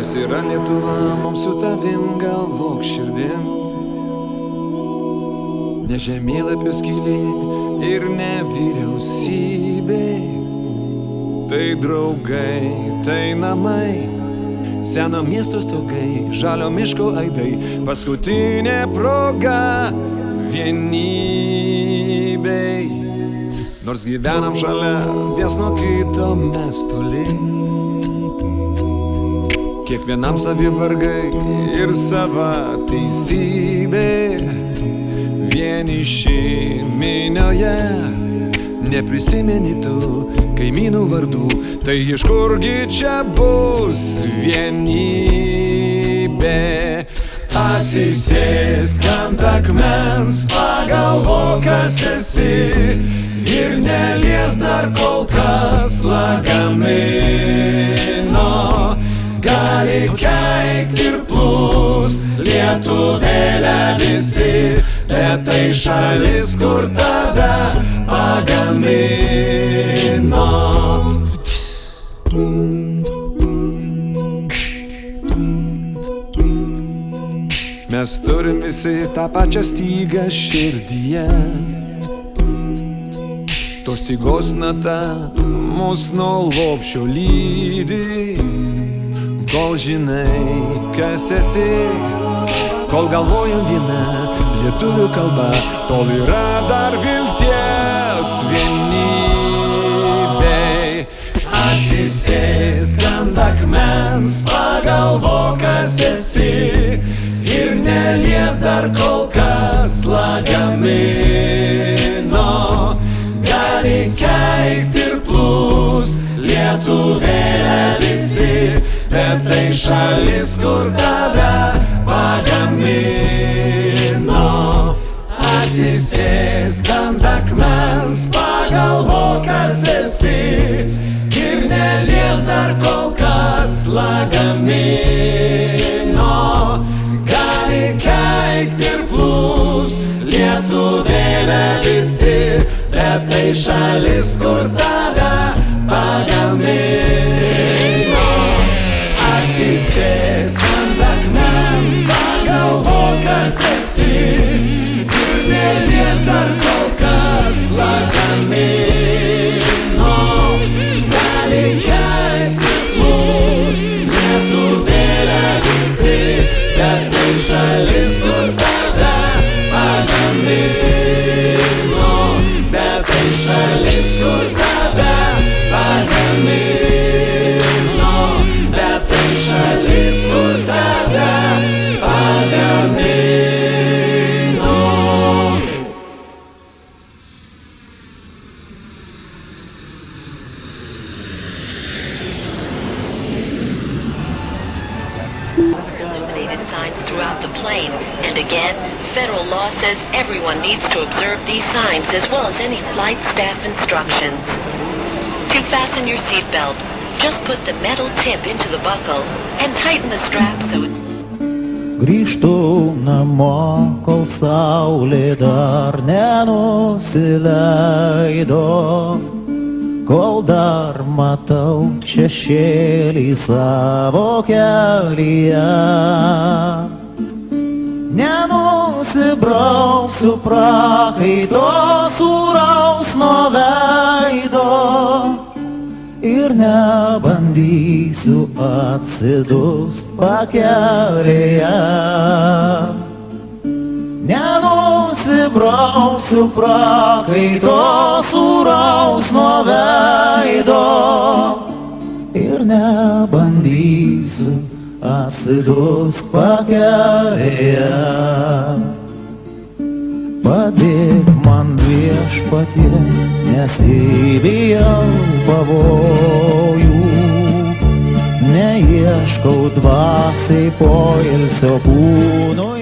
kas yra Lietuva, mums su tavim galvok širdim. Ne žemėlapio skyliai ir ne vyriausybei, tai draugai, tai namai, seno miesto stogai, žalio miško aidai, paskutinė proga vienybei. Nors gyvenam šalia, viens nuo kito mes toli, kiekvienam savi vargai ir sava teisybė. Vieniši minioje, neprisimeni tu kaimynų vardų, tai iš kurgi čia bus vienybė? Atsisėsk ant akmens, pagalvok, kas esi, ir nelies dar kol kas lagamino. Gali keikt ir plūst lietuvėlę visi, bet tai šalis, kur tave pagamino. Mes turim visi tą pačią stygą širdyje, tos stygos nata mus nuo lopšio lydi. Kol žinai, kas esi, kol galvojam viena lietuvių kalba, tol yra dar vilties vienybei. Atsisėsk ant akmens, pagalvok, kas esi, ir nelies dar kol kas lagamino. Gali keikt ir plūst lietuvėlę visi, bet tai šalis, kur tave pagamino. Atsisėsk ant akmens, pagalvok, kas esi, ir nelies dar kol kas lagamino. Gali keikt ir plūst lietuvėlę visi, bet tai šalis, kur tave pagamino. Atsisėsk ant akmens, pagalvok, kas esi, ir nelies dar kol kas lagamino. Gali keikt ir plūst lietuvėlę visi, bet tai šalis, kur tave pagamino. Bet tai šalis, kur tave pagamino. Bet tai šalis, kur tave pagamino. Illuminated signs throughout the plane, and again, federal law says everyone needs to observe these signs as well as any flight staff instructions. To fasten your seatbelt, just put the metal tip into the buckle and tighten the strap so it's... Grįžtu namo, kol saulė dar nenusileido, kol dar matau šešėlį savo kelyje. Nenusibrausiu prakaito sūraus nuo veido ir nebandysiu atsidust pakelėje. Nenusibrausiu prakaito sūraus nuo veido ir nebandysiu atsidust pakelėje. Padėk man viešpatie, nes įbijau pavojų, neieškau dvasiai poilsio kūnui.